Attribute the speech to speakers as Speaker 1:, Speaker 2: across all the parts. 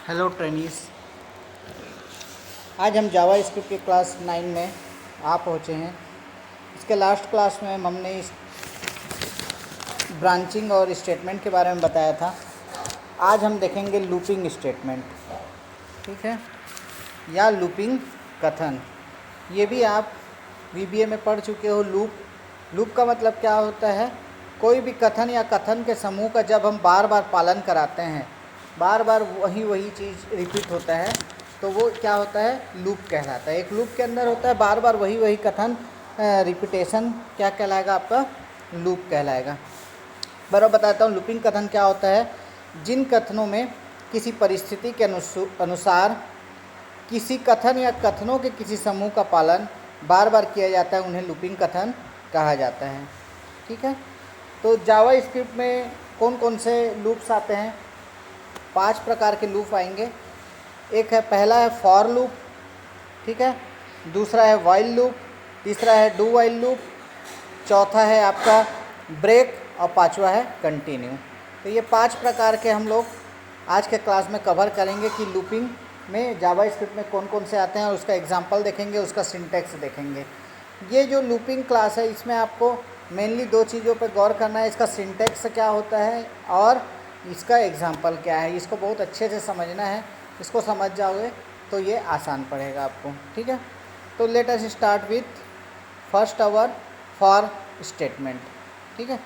Speaker 1: Hello trainees. आज हम जावा script के क्लास 9 में आ पहुँचे हैं। इसके लास्ट क्लास में हमने इस ब्रांचिंग और स्टेटमेंट के बारे में बताया था। आज हम देखेंगे लूपिंग स्टेटमेंट, ठीक है, या लूपिंग कथन। ये भी आप वीबीए में पढ़ चुके हो। लूप का मतलब क्या होता है? कोई भी कथन या कथन के समूह का जब हम बार बार पालन कराते हैं, बार बार वही चीज़ रिपीट होता है, तो वो क्या होता है? लूप कहलाता है। एक लूप के अंदर होता है बार बार वही कथन, रिपीटेशन क्या कहलाएगा? आपका लूप कहलाएगा। बराबर बताता हूँ लूपिंग कथन क्या होता है। जिन कथनों में किसी परिस्थिति के अनुसार किसी कथन या कथनों के किसी समूह का पालन बार बार किया जाता है, उन्हें लूपिंग कथन कहा जाता है, ठीक है। तो जावा स्क्रिप्ट में कौन कौन से लूप्स आते हैं? 5 प्रकार के लूप आएंगे। एक है, पहला है फॉर लूप, ठीक है। दूसरा है वाइल लूप, तीसरा है डू वाइल लूप, चौथा है आपका ब्रेक और पांचवा है कंटिन्यू। तो ये 5 प्रकार के हम लोग आज के क्लास में कवर करेंगे कि लूपिंग में जावा स्क्रिप्ट में कौन कौन से आते हैं, और उसका एग्जांपल देखेंगे, उसका सिंटैक्स देखेंगे। ये जो लूपिंग क्लास है, इसमें आपको मेनली 2 चीज़ों पर गौर करना है। इसका सिंटैक्स क्या होता है और इसका एग्जांपल क्या है। इसको बहुत अच्छे से समझना है। इसको समझ जाओगे तो ये आसान पड़ेगा आपको, ठीक है। तो let us start with first hour for statement, ठीक है।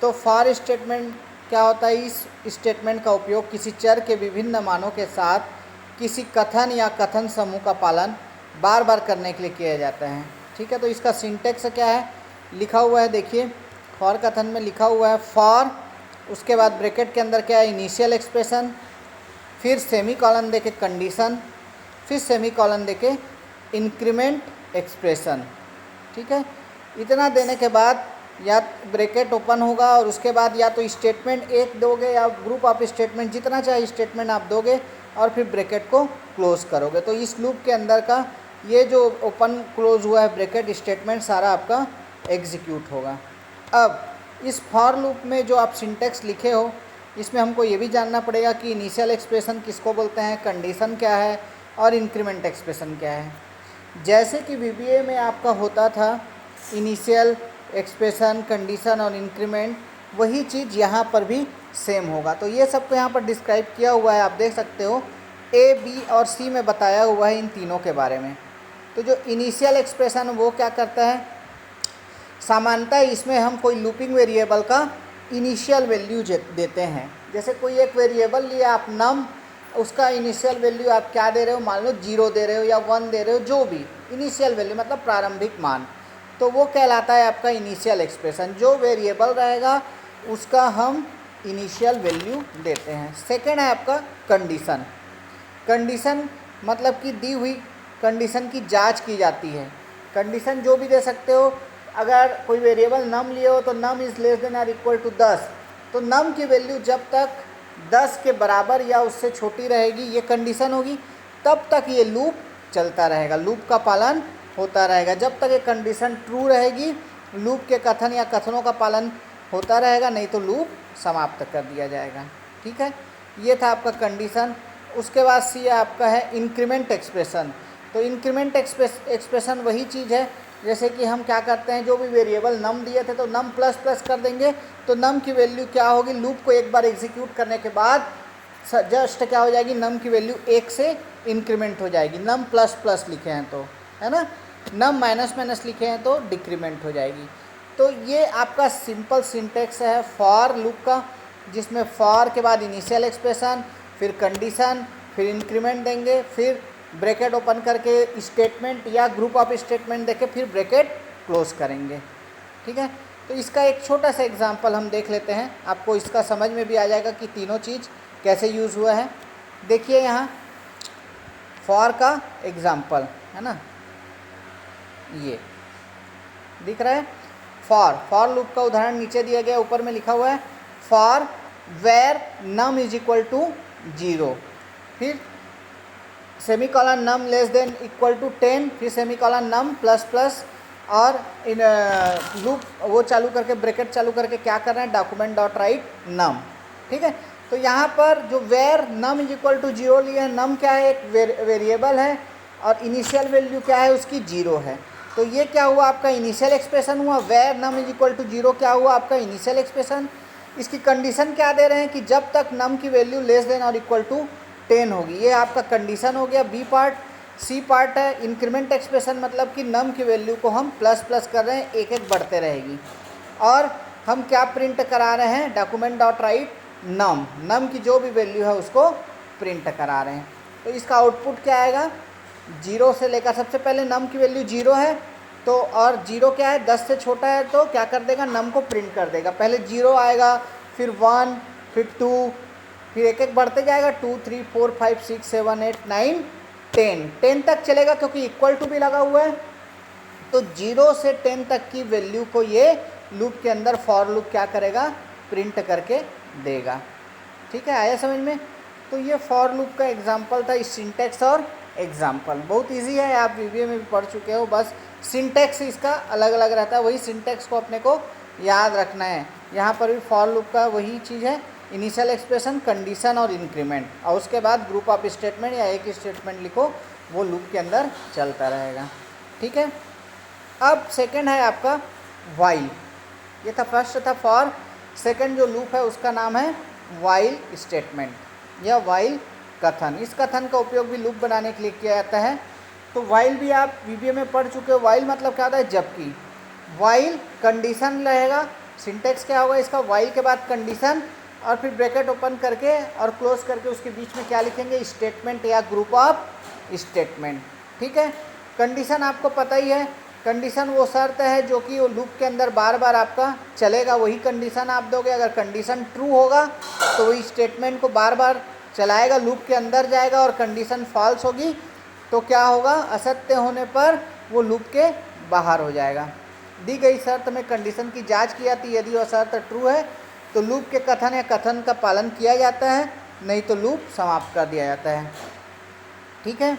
Speaker 1: तो फॉर स्टेटमेंट क्या होता है? इस स्टेटमेंट का उपयोग किसी चर के विभिन्न मानों के साथ किसी कथन या कथन समूह का पालन बार बार करने के लिए किया जाता है, ठीक है। तो इसका सिंटैक्स क्या है? लिखा हुआ है, देखिए। फॉर कथन में लिखा हुआ है फॉर, उसके बाद ब्रैकेट के अंदर क्या है? इनिशियल एक्सप्रेशन, फिर सेमी कॉलन देके कंडीशन, फिर सेमी कॉलन देके इंक्रीमेंट एक्सप्रेशन, ठीक है। इतना देने के बाद या ब्रैकेट ओपन होगा और उसके बाद या तो स्टेटमेंट एक दोगे या ग्रुप ऑफ स्टेटमेंट, जितना चाहे स्टेटमेंट आप दोगे, और फिर ब्रैकेट को क्लोज करोगे। तो इस लूप के अंदर का ये जो ओपन क्लोज हुआ है ब्रैकेट स्टेटमेंट, सारा आपका एग्जीक्यूट होगा। अब इस फॉर लूप में जो आप सिंटैक्स लिखे हो, इसमें हमको ये भी जानना पड़ेगा कि इनिशियल एक्सप्रेशन किसको बोलते हैं, कंडीशन क्या है, और इंक्रीमेंट एक्सप्रेशन क्या है। जैसे कि वीबीए में आपका होता था इनिशियल एक्सप्रेशन, कंडीशन और इंक्रीमेंट, वही चीज़ यहाँ पर भी सेम होगा। तो ये सबको यहाँ पर डिस्क्राइब किया हुआ है, आप देख सकते हो। ए, बी और सी में बताया हुआ है इन तीनों के बारे में। तो जो इनिशियल एक्सप्रेशन वो क्या करता है? सामान्यतः इसमें हम कोई लूपिंग वेरिएबल का इनिशियल वैल्यू देते हैं। जैसे कोई एक वेरिएबल लिया आप नम, उसका इनिशियल वैल्यू आप क्या दे रहे हो? मान लो 0 दे रहे हो या 1 दे रहे हो, जो भी इनिशियल वैल्यू मतलब प्रारंभिक मान, तो वो कहलाता है आपका इनिशियल एक्सप्रेशन। जो वेरिएबल रहेगा उसका हम इनिशियल वैल्यू देते हैं। सेकेंड है आपका कंडीशन। कंडीशन मतलब कि दी हुई कंडीशन की जांच की जाती है। कंडीशन जो भी दे सकते हो। अगर कोई वेरिएबल नम लिए हो तो नम इज़ लेस देन और इक्वल टू 10, तो नम की वैल्यू जब तक 10 के बराबर या उससे छोटी रहेगी, ये कंडीशन होगी, तब तक ये लूप चलता रहेगा, लूप का पालन होता रहेगा। जब तक ये कंडीशन ट्रू रहेगी, लूप के कथन या कथनों का पालन होता रहेगा, नहीं तो लूप समाप्त कर दिया जाएगा, ठीक है। ये था आपका कंडीशन। उसके बाद सी आपका है इंक्रीमेंट एक्सप्रेशन। तो इंक्रीमेंट एक्सप्रेशन वही चीज़ है, जैसे कि हम क्या करते हैं, जो भी वेरिएबल नम दिए थे तो नम प्लस प्लस कर देंगे, तो नम की वैल्यू क्या होगी? लूप को एक बार एग्जीक्यूट करने के बाद जस्ट क्या हो जाएगी? नम की वैल्यू 1 से इंक्रीमेंट हो जाएगी। नम प्लस प्लस लिखे हैं तो, है ना, नम माइनस माइनस लिखे हैं तो डिक्रीमेंट हो जाएगी। तो ये आपका सिंपल सिंटैक्स है फॉर लूप का, जिसमें फॉर के बाद इनिशियल एक्सप्रेशन, फिर कंडीशन, फिर इंक्रीमेंट देंगे, फिर ब्रैकेट ओपन करके स्टेटमेंट या ग्रुप ऑफ स्टेटमेंट देके फिर ब्रैकेट क्लोज करेंगे, ठीक है। तो इसका एक छोटा सा एग्जांपल हम देख लेते हैं, आपको इसका समझ में भी आ जाएगा कि तीनों चीज़ कैसे यूज़ हुआ है। देखिए यहाँ फॉर का एग्जांपल है ना, ये दिख रहा है। फॉर लूप का उदाहरण नीचे दिया गया, ऊपर में लिखा हुआ है for var num is equal to 0, फिर semicolon num less than equal to 10, फिर semicolon num plus plus, और इन लूप वो चालू करके ब्रैकेट चालू करके क्या करना है? डॉक्यूमेंट डॉट राइट नम, ठीक है। तो यहाँ पर जो var num is equal to 0 लिए है, नम क्या है, एक वेरिएबल है और इनिशियल वैल्यू क्या है उसकी 0 है। तो ये क्या हुआ आपका इनिशियल एक्सप्रेशन हुआ, var num is equal to 0 क्या हुआ आपका इनिशियल एक्सप्रेशन। इसकी कंडीशन क्या दे रहे हैं कि जब तक नम की वैल्यू लेस देन और इक्वल टू 10 होगी, ये आपका कंडीशन हो गया। बी पार्ट, सी पार्ट है इंक्रीमेंट एक्सप्रेशन, मतलब कि नम की वैल्यू को हम प्लस प्लस कर रहे हैं, एक एक बढ़ते रहेगी। और हम क्या प्रिंट करा रहे हैं, डॉक्यूमेंट डॉट राइट नम, नम की जो भी वैल्यू है उसको प्रिंट करा रहे हैं। तो इसका आउटपुट क्या आएगा, 0 से लेकर, सबसे पहले नम की वैल्यू 0 है तो, और 0 क्या है 10 से छोटा है तो क्या कर देगा, नम को प्रिंट कर देगा। पहले 0 आएगा, फिर 1, फिर 2, फिर एक एक बढ़ते जाएगा, 2 3 4 5 6 7 8 9 10 तक चलेगा क्योंकि इक्वल टू भी लगा हुआ है। तो 0 से 10 तक की वैल्यू को ये लूप के अंदर फॉर लूप क्या करेगा, प्रिंट करके देगा। ठीक है, आया समझ में। तो ये फॉर लूप का एग्जांपल था, इस सिंटैक्स और एग्जांपल बहुत इजी है, आप वीडियो में भी पढ़ चुके हो, बस सिंटैक्स इसका अलग अलग रहता है, वही सिंटैक्स को अपने को याद रखना है। यहाँ पर भी फॉर लूप का वही चीज़ है, इनिशियल एक्सप्रेशन, कंडीशन और इंक्रीमेंट, और उसके बाद ग्रुप ऑफ स्टेटमेंट या एक स्टेटमेंट लिखो, वो लूप के अंदर चलता रहेगा। ठीक है, अब सेकेंड है आपका वाइल। ये था फर्स्ट था फॉर, सेकेंड जो लूप है उसका नाम है वाइल स्टेटमेंट या वाइल कथन। इस कथन का उपयोग भी लूप बनाने के लिए किया जाता है। तो वाइल भी आप वीडियो में पढ़ चुके हो। वाइल मतलब क्या होता है, जबकि। वाइल कंडीशन रहेगा, सिंटेक्स क्या होगा इसका, वाइल के बाद कंडीशन और फिर ब्रैकेट ओपन करके और क्लोज करके उसके बीच में क्या लिखेंगे, स्टेटमेंट या ग्रुप ऑफ स्टेटमेंट। ठीक है, कंडीशन आपको पता ही है, कंडीशन वो शर्त है जो कि वो लूप के अंदर बार बार आपका चलेगा, वही कंडीशन आप दोगे। अगर कंडीशन ट्रू होगा तो वही स्टेटमेंट को बार बार चलाएगा, लूप के अंदर जाएगा, और कंडीशन फॉल्स होगी तो क्या होगा, असत्य होने पर वो लूप के बाहर हो जाएगा। दी गई शर्त में कंडीशन की जांच की जाती है, यदि वह शर्त ट्रू है तो लूप के कथन या कथन का पालन किया जाता है, नहीं तो लूप समाप्त कर दिया जाता है। ठीक है,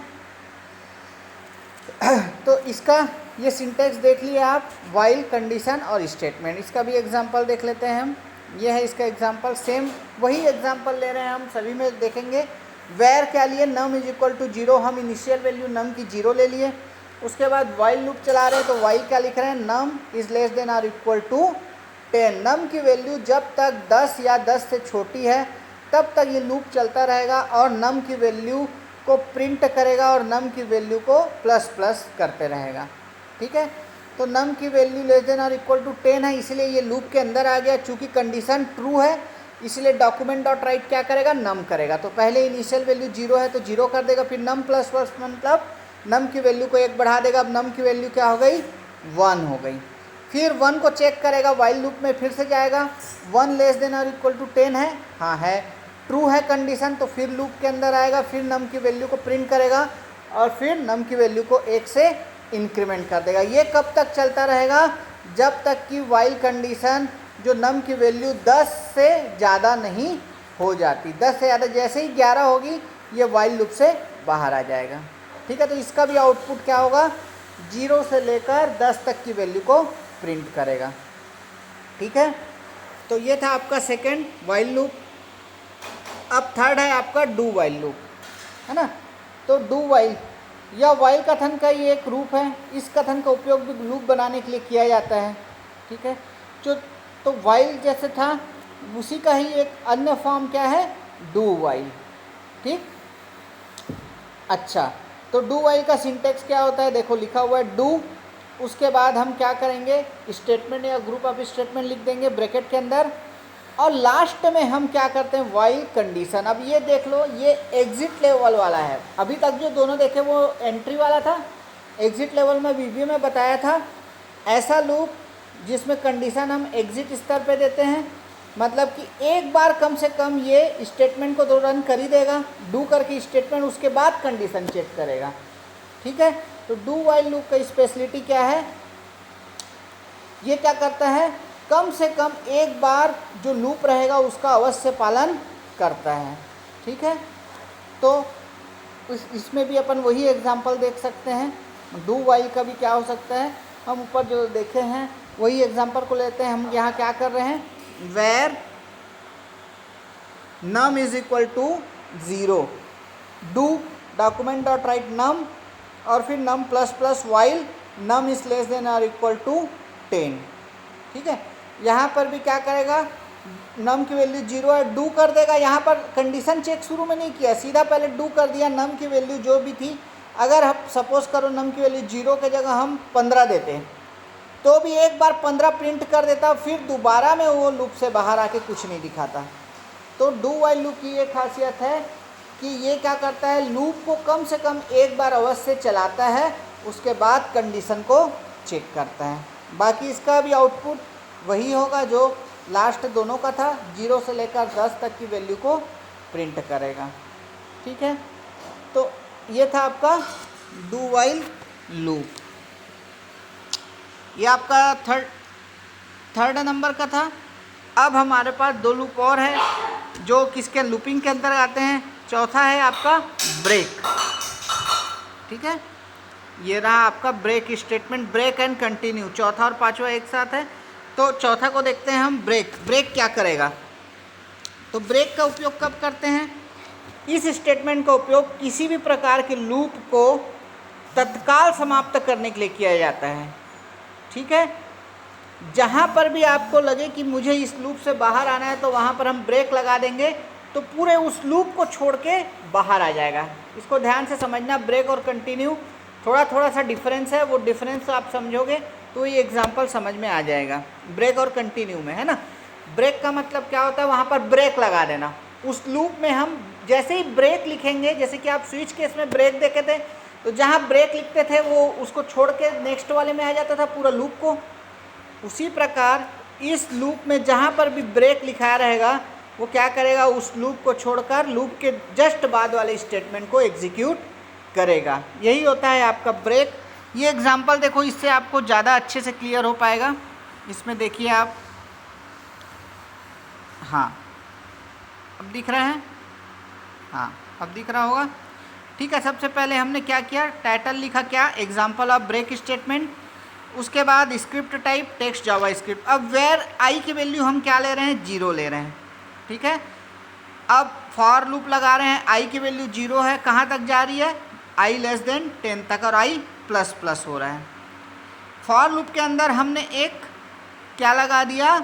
Speaker 1: तो इसका ये सिंटेक्स देख लिए आप, वाइल, कंडीशन और स्टेटमेंट। इसका भी एग्जांपल देख लेते हैं हम। ये है इसका एग्जांपल, सेम वही एग्जांपल ले रहे हैं हम, सभी में देखेंगे। वेर क्या लिए, नम इज इक्वल टू 0, हम इनिशियल वैल्यू नम की 0 ले लिए। उसके बाद वाइल लूप चला रहे हैं तो वाइल क्या लिख रहे हैं, नम इज़ लेस देन और इक्वल टू 10। नम की वैल्यू जब तक 10 या 10 से छोटी है तब तक ये लूप चलता रहेगा और नम की वैल्यू को प्रिंट करेगा और नम की वैल्यू को प्लस प्लस करते रहेगा। ठीक है, तो नम की वैल्यू लेस देन और इक्वल टू 10 है, इसलिए ये लूप के अंदर आ गया। चूँकि कंडीशन ट्रू है इसलिए डॉक्यूमेंट डॉट राइट क्या करेगा, नम करेगा। तो पहले इनिशियल वैल्यू 0 है तो 0 कर देगा, फिर नम प्लस प्लस मतलब नम की वैल्यू को 1 बढ़ा देगा। अब नम की वैल्यू क्या हो गई, 1 हो गई। फिर 1 को चेक करेगा, वाइल लूप में फिर से जाएगा, 1 लेस देन और इक्वल टू 10 है, हाँ है, ट्रू है कंडीशन, तो फिर लूप के अंदर आएगा, फिर नम की वैल्यू को प्रिंट करेगा और फिर नम की वैल्यू को 1 से इंक्रीमेंट कर देगा। ये कब तक चलता रहेगा, जब तक कि वाइल कंडीशन जो नम की वैल्यू 10 से ज़्यादा नहीं हो जाती। 10 से ज़्यादा, जैसे ही 11 होगी ये वाइल लूप से बाहर आ जाएगा। ठीक है, तो इसका भी आउटपुट क्या होगा, 0 से लेकर 10 तक की वैल्यू को प्रिंट करेगा। ठीक है, तो ये था आपका सेकेंड वाइल लूप। अब थर्ड है आपका डू वाइल लूप, है ना। तो डू वाइल या वाइल कथन का ही एक रूप है। इस कथन का उपयोग भी लूप बनाने के लिए किया जाता है। ठीक है, जो तो वाइल जैसे था उसी का ही एक अन्य फॉर्म क्या है, डू वाइल। ठीक, अच्छा, तो डू वाइल का सिंटेक्स क्या होता है, देखो लिखा हुआ है डू, उसके बाद हम क्या करेंगे, स्टेटमेंट या ग्रुप ऑफ स्टेटमेंट लिख देंगे ब्रैकेट के अंदर, और लास्ट में हम क्या करते हैं, वाइल कंडीशन। अब ये देख लो, ये एग्जिट लेवल वाला है। अभी तक जो दोनों देखे वो एंट्री वाला था, एग्जिट लेवल में वीडियो में बताया था। ऐसा लूप जिसमें कंडीशन हम एग्जिट स्तर पे देते हैं, मतलब कि एक बार कम से कम ये स्टेटमेंट को तो रन कर ही देगा, डू करके स्टेटमेंट, उसके बाद कंडीशन चेक करेगा। ठीक है, तो डू वाइल लूप का स्पेशलिटी क्या है, ये क्या करता है, कम से कम एक बार जो लूप रहेगा उसका अवश्य पालन करता है। ठीक है, तो इसमें भी अपन वही एग्जांपल देख सकते हैं। डू वाइल का भी क्या हो सकता है, हम ऊपर जो देखे हैं वही एग्जांपल को लेते हैं। हम यहाँ क्या कर रहे हैं, where num is equal to 0, do document dot write num और फिर num plus plus while num is less than और इक्वल टू 10। ठीक है, यहाँ पर भी क्या करेगा, नम की वैल्यू 0 है, डू कर देगा। यहाँ पर कंडीशन चेक शुरू में नहीं किया, सीधा पहले डू कर दिया। नम की वैल्यू जो भी थी, अगर हम सपोज करो नम की वैल्यू 0 के जगह हम 15 देते हैं, तो भी एक बार 15 प्रिंट कर देता, फिर दोबारा में वो लूप से बाहर आके कुछ नहीं दिखाता। तो डू वाइल लूप की ये खासियत है कि ये क्या करता है, लूप को कम से कम एक बार अवश्य चलाता है, उसके बाद कंडीशन को चेक करता है। बाकी इसका भी आउटपुट वही होगा जो लास्ट दोनों का था, 0 से लेकर 10 तक की वैल्यू को प्रिंट करेगा। ठीक है, तो ये था आपका डू वाइल लूप। ये आपका थर्ड नंबर का था। अब हमारे पास 2 लूप और है जो किसके लूपिंग के अंदर आते हैं। चौथा है आपका ब्रेक। ठीक है, ये रहा आपका break statement, break and continue. चौथा और पांचवा एक साथ है। तो चौथा को देखते हैं हम, ब्रेक। ब्रेक क्या करेगा, तो ब्रेक का उपयोग कब करते हैं, इस स्टेटमेंट का उपयोग किसी भी प्रकार के लूप को तत्काल समाप्त करने के लिए किया जाता है। ठीक है, जहाँ पर भी आपको लगे कि मुझे इस लूप से बाहर आना है, तो वहाँ पर हम ब्रेक लगा देंगे, तो पूरे उस लूप को छोड़ के बाहर आ जाएगा। इसको ध्यान से समझना, ब्रेक और कंटिन्यू थोड़ा सा डिफरेंस है, वो डिफरेंस आप समझोगे तो ये एग्जांपल समझ में आ जाएगा ब्रेक और कंटिन्यू में, है ना। ब्रेक का मतलब क्या होता है, वहाँ पर ब्रेक लगा देना। उस लूप में हम जैसे ही ब्रेक लिखेंगे, जैसे कि आप स्विच केस में ब्रेक देखे थे, तो जहाँ ब्रेक लिखते थे वो उसको छोड़ के नेक्स्ट वाले में आ जाता था पूरा लूप को। उसी प्रकार इस लूप में जहाँ पर भी ब्रेक लिखा रहेगा, वो क्या करेगा, उस लूप को छोड़कर लूप के जस्ट बाद वाले स्टेटमेंट को एग्जीक्यूट करेगा। यही होता है आपका ब्रेक। ये एग्जांपल देखो, इससे आपको ज़्यादा अच्छे से क्लियर हो पाएगा। इसमें देखिए आप, हाँ अब दिख रहा है, हाँ अब दिख रहा होगा। ठीक है, सबसे पहले हमने क्या किया, टाइटल लिखा क्या, एग्जांपल ऑफ ब्रेक स्टेटमेंट। उसके बाद script type text JavaScript. अब वेयर आई की वैल्यू हम क्या ले रहे हैं, 0 ले रहे हैं। ठीक है, अब फॉर लूप लगा रहे हैं, आई की वैल्यू 0 है, कहाँ तक जा रही है, आई लेस देन 10 तक, और आई प्लस प्लस हो रहा है। फॉर लूप के अंदर हमने एक क्या लगा दिया,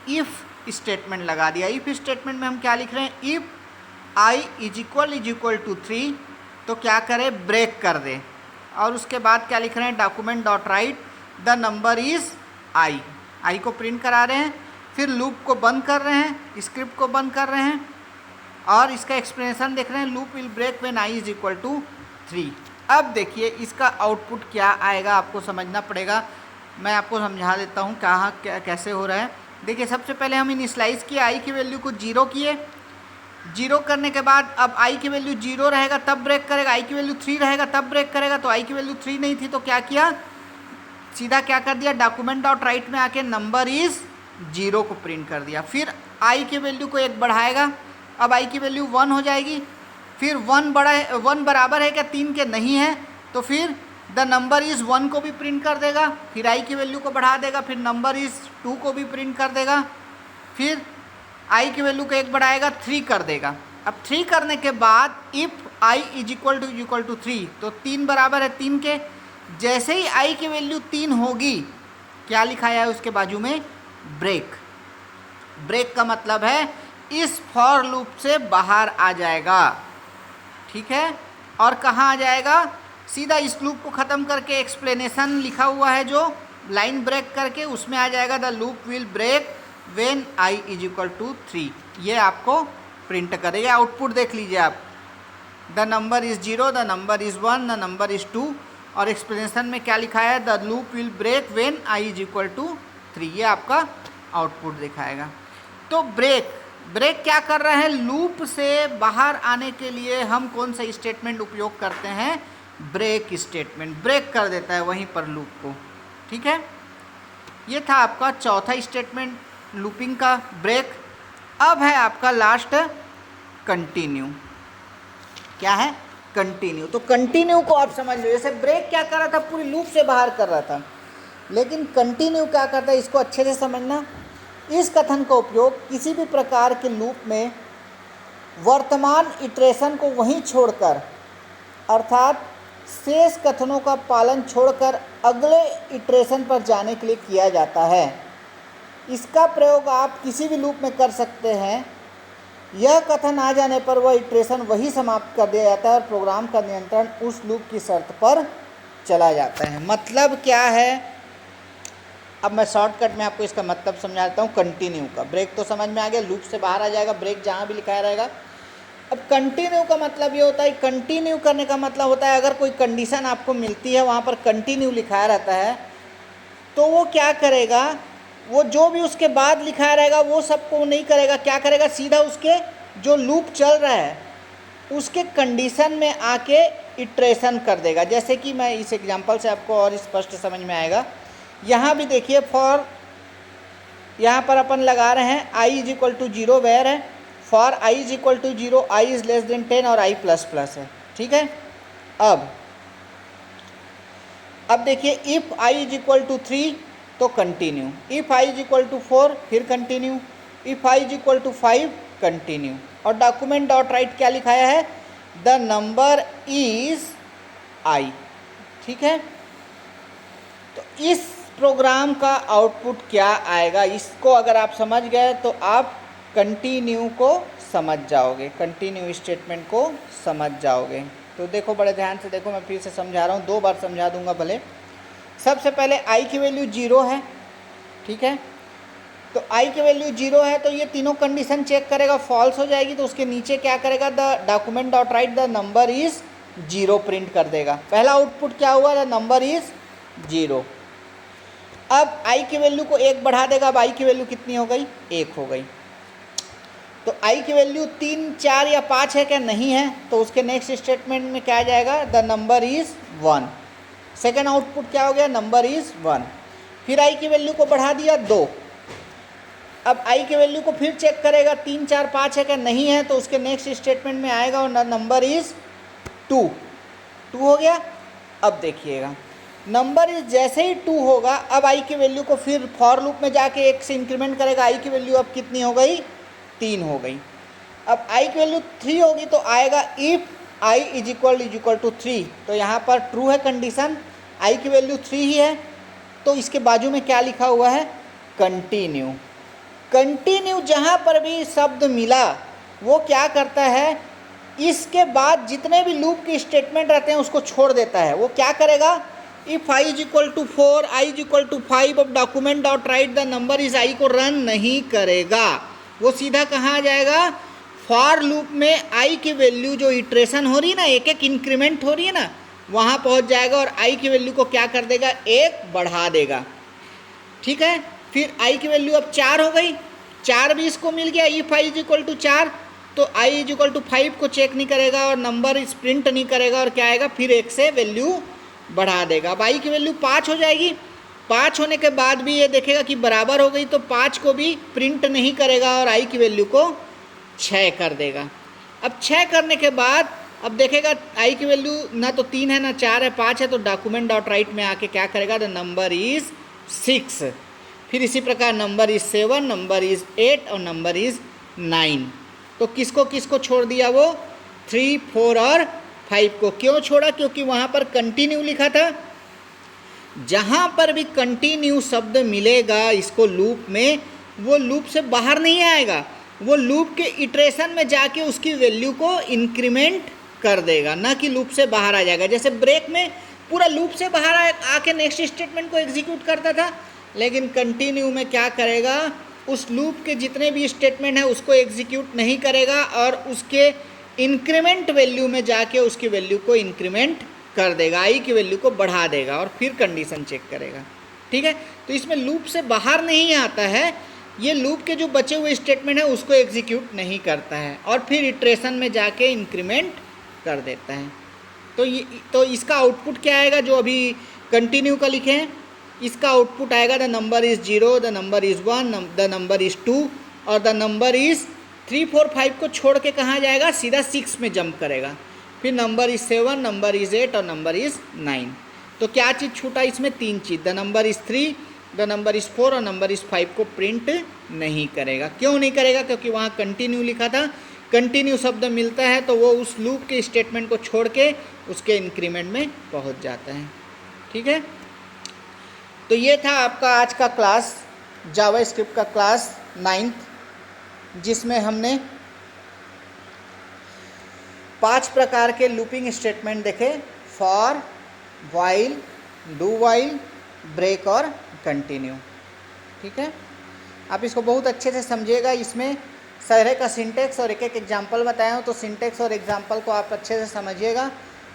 Speaker 1: इफ़ स्टेटमेंट लगा दिया। इफ़ स्टेटमेंट में हम क्या लिख रहे हैं, if i is equal to 3, तो क्या करे, ब्रेक कर दे। और उसके बाद क्या लिख रहे हैं, document dot write the number is i, i को प्रिंट करा रहे हैं। फिर लूप को बंद कर रहे हैं, स्क्रिप्ट को बंद कर रहे हैं, और इसका एक्सप्लेनेशन देख रहे हैं, loop will break when i is equal to 3। अब देखिए इसका आउटपुट क्या आएगा, आपको समझना पड़ेगा। मैं आपको समझा देता हूँ कहाँ कैसे हो रहा है। देखिए सबसे पहले हम इनिशियलाइज़ किए, आई की वैल्यू को 0 किए। 0 करने के बाद अब आई की वैल्यू 0 रहेगा तब ब्रेक करेगा, आई की वैल्यू 3 रहेगा तब ब्रेक करेगा। तो आई की वैल्यू 3 नहीं थी, तो क्या किया, सीधा क्या कर दिया, डॉक्यूमेंट डॉट राइट में आके नंबर इज़ 0 को प्रिंट कर दिया। फिर आई की वैल्यू को 1 बढ़ाएगा, अब आई की वैल्यू 1 हो जाएगी। फिर 1 बराबर है क्या 3 के, नहीं है, तो फिर द नंबर इज़ 1 को भी प्रिंट कर देगा। फिर आई की वैल्यू को बढ़ा देगा, फिर नंबर इज़ 2 को भी प्रिंट कर देगा। फिर आई की वैल्यू को 1 बढ़ाएगा, 3 कर देगा। अब 3 करने के बाद if i is equal to 3, तो 3 बराबर है 3 के। जैसे ही आई की वैल्यू 3 होगी, क्या लिखाया है उसके बाजू में, ब्रेक। ब्रेक का मतलब है इस फॉर लूप से बाहर आ जाएगा। ठीक है, और कहाँ आ जाएगा, सीधा इस लूप को ख़त्म करके एक्सप्लेनेशन लिखा हुआ है जो लाइन ब्रेक करके, उसमें आ जाएगा the loop will break when i is equal to 3। ये आपको प्रिंट करेगा। आउटपुट देख लीजिए आप, the number is 0, the number is 1, the number is 2, और एक्सप्लेनेशन में क्या लिखा है, the loop will break when i is equal to 3। ये आपका आउटपुट दिखाएगा। तो ब्रेक क्या कर रहे हैं, लूप से बाहर आने के लिए हम कौन सा स्टेटमेंट उपयोग करते हैं, ब्रेक स्टेटमेंट। ब्रेक कर देता है वहीं पर लूप को। ठीक है, ये था आपका चौथा स्टेटमेंट लूपिंग का, ब्रेक। अब है आपका लास्ट कंटिन्यू। क्या है, कंटिन्यू। तो कंटिन्यू को आप समझ लो, जैसे ब्रेक क्या कर रहा था, पूरी लूप से बाहर कर रहा था, लेकिन कंटिन्यू क्या करता है, इसको अच्छे से समझना। इस कथन का उपयोग किसी भी प्रकार के लूप में वर्तमान इटरेशन को वहीं छोड़कर अर्थात शेष कथनों का पालन छोड़कर अगले इटरेशन पर जाने के लिए किया जाता है। इसका प्रयोग आप किसी भी लूप में कर सकते हैं। यह कथन आ जाने पर वह इटरेशन वही समाप्त कर दिया जाता है और प्रोग्राम का नियंत्रण उस लूप की शर्त पर चला जाता है। मतलब क्या है, अब मैं शॉर्टकट में आपको इसका मतलब समझाता हूँ। कंटिन्यू का ब्रेक तो समझ में आ गया, लूप से बाहर आ जाएगा, ब्रेक जहाँ भी लिखाया रहेगा। अब कंटिन्यू का मतलब ये होता है, कंटिन्यू करने का मतलब होता है अगर कोई कंडीशन आपको मिलती है वहाँ पर कंटिन्यू लिखाया रहता है तो वो क्या करेगा, वो जो भी उसके बाद लिखाया रहेगा वो सबको नहीं करेगा, क्या करेगा, सीधा उसके जो लूप चल रहा है उसके कंडीशन में आके इटरेशन कर देगा। जैसे कि मैं इस एग्जांपल से आपको और स्पष्ट समझ में आएगा। यहाँ भी देखिए, फॉर यहाँ पर अपन लगा रहे हैं i is equal to 0 where है, for i is equal to 0, i is less than 10 और i प्लस प्लस है। ठीक है। अब देखिए, if i is equal to 3 तो continue, if i is equal to 4 फिर continue, if i is equal to 5 continue. और डॉक्यूमेंट डॉट राइट क्या लिखाया है, द नंबर इज i। ठीक है। तो इस प्रोग्राम का आउटपुट क्या आएगा, इसको अगर आप समझ गए तो आप कंटिन्यू को समझ जाओगे, कंटिन्यू स्टेटमेंट को समझ जाओगे। तो देखो, बड़े ध्यान से देखो, मैं फिर से समझा रहा हूँ, 2 बार समझा दूंगा भले। सबसे पहले i की वैल्यू 0 है। ठीक है। तो i की वैल्यू 0 है तो ये तीनों कंडीशन चेक करेगा, फॉल्स हो जाएगी तो उसके नीचे क्या करेगा, the document dot write the number is 0 print कर देगा। पहला आउटपुट क्या हुआ, द नंबर इज 0। अब i की वैल्यू को 1 बढ़ा देगा। अब i की वैल्यू कितनी हो गई, 1 हो गई। तो i की वैल्यू 3, 4 या 5 है क्या, नहीं है, तो उसके नेक्स्ट स्टेटमेंट में क्या आ जाएगा, the number is 1। Second output क्या हो गया, नंबर इज 1। फिर i की वैल्यू को बढ़ा दिया 2। अब i की वैल्यू को फिर चेक करेगा, 3, 4, 5 है क्या, नहीं है, तो उसके नेक्स्ट स्टेटमेंट में आएगा और नंबर इज 2 हो गया। अब देखिएगा, नंबर इज जैसे ही 2 होगा, अब i की वैल्यू को फिर फॉर लूप में जाके 1 से इंक्रीमेंट करेगा। i की वैल्यू अब कितनी हो गई, 3 हो गई। अब i की वैल्यू 3 होगी तो आएगा if i is equal to 3। तो यहाँ पर ट्रू है कंडीशन, i की वैल्यू 3 ही है, तो इसके बाजू में क्या लिखा हुआ है, कंटिन्यू। कंटिन्यू जहाँ पर भी शब्द मिला वो क्या करता है, इसके बाद जितने भी लूप के स्टेटमेंट रहते हैं उसको छोड़ देता है। वो क्या करेगा, if i is equal to 4, i is equal to 5, अब document dot write the number is i को रन नहीं करेगा। वो सीधा कहाँ आ जाएगा, फॉर लूप में i की वैल्यू जो इटरेशन हो रही है ना, एक एक इंक्रीमेंट हो रही है ना, वहाँ पहुँच जाएगा और i की वैल्यू को क्या कर देगा, 1 बढ़ा देगा। ठीक है। फिर i की वैल्यू अब 4 हो गई, 4 भी इसको मिल गया। If i is equal to 4 तो i इज इक्वल टू 5 को चेक नहीं करेगा और नंबर प्रिंट नहीं करेगा और क्या आएगा, फिर 1 से वैल्यू बढ़ा देगा। अब i की वैल्यू 5 हो जाएगी। 5 होने के बाद भी ये देखेगा कि बराबर हो गई तो 5 को भी प्रिंट नहीं करेगा और i की वैल्यू को 6 कर देगा। अब 6 करने के बाद अब देखेगा i की वैल्यू ना तो 3 है ना 4 है, 5 है, तो डॉक्यूमेंट डॉट राइट में आके क्या करेगा, द नंबर इज 6। फिर इसी प्रकार नंबर इज 7, नंबर इज 8 और नंबर इज 9। तो किसको किसको छोड़ दिया, वो 3, 4 और 5 को। क्यों छोड़ा, क्योंकि वहाँ पर कंटिन्यू लिखा था। जहाँ पर भी कंटिन्यू शब्द मिलेगा इसको लूप में, वो लूप से बाहर नहीं आएगा, वो लूप के इटरेशन में जाके उसकी वैल्यू को इंक्रीमेंट कर देगा, ना कि लूप से बाहर आ जाएगा। जैसे ब्रेक में पूरा लूप से बाहर आके नेक्स्ट स्टेटमेंट को एग्जीक्यूट करता था, लेकिन कंटिन्यू में क्या करेगा, उस लूप के जितने भी स्टेटमेंट हैं उसको एग्जीक्यूट नहीं करेगा और उसके इंक्रीमेंट वैल्यू में जाके उसकी वैल्यू को इंक्रीमेंट कर देगा, i की वैल्यू को बढ़ा देगा और फिर कंडीशन चेक करेगा। ठीक है। तो इसमें लूप से बाहर नहीं आता है, ये लूप के जो बचे हुए स्टेटमेंट है उसको एग्जीक्यूट नहीं करता है और फिर इटरेशन में जाके इंक्रीमेंट कर देता है। तो इसका आउटपुट क्या आएगा, जो अभी कंटिन्यू का लिखे हैं, इसका आउटपुट आएगा the number is 0, the number is 1, the number is 2 और द नंबर इज़ 3, 4, 5 को छोड़ के कहाँ जाएगा, सीधा 6 में जंप करेगा। फिर नंबर इज़ 7, नंबर इज़ 8 और नंबर इज़ 9। तो क्या चीज़ छूटा इसमें, 3 चीज़, the number is 3, the number is 4 और नंबर इज़ 5 को प्रिंट नहीं करेगा। क्यों नहीं करेगा, क्योंकि वहाँ कंटिन्यू लिखा था कंटिन्यू शब्द मिलता है तो वो उस लूप के स्टेटमेंट को छोड़ के उसके इंक्रीमेंट में पहुंच जाता है। ठीक है, तो ये था आपका आज का क्लास, जावास्क्रिप्ट का क्लास 9th, जिसमें हमने 5 प्रकार के लूपिंग स्टेटमेंट देखे, for, while, do while, break और कंटिन्यू। ठीक है, आप इसको बहुत अच्छे से समझिएगा। इसमें सारे का सिंटेक्स और एक एक एग्जाम्पल बताया हूँ, तो सिंटेक्स और एग्जाम्पल को आप अच्छे से समझिएगा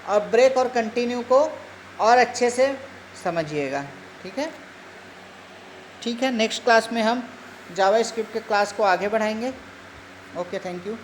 Speaker 1: और ब्रेक और कंटिन्यू को और अच्छे से समझिएगा। ठीक है, ठीक है, नेक्स्ट क्लास में हम जावास्क्रिप्ट के क्लास को आगे बढ़ाएंगे। Okay, thank you.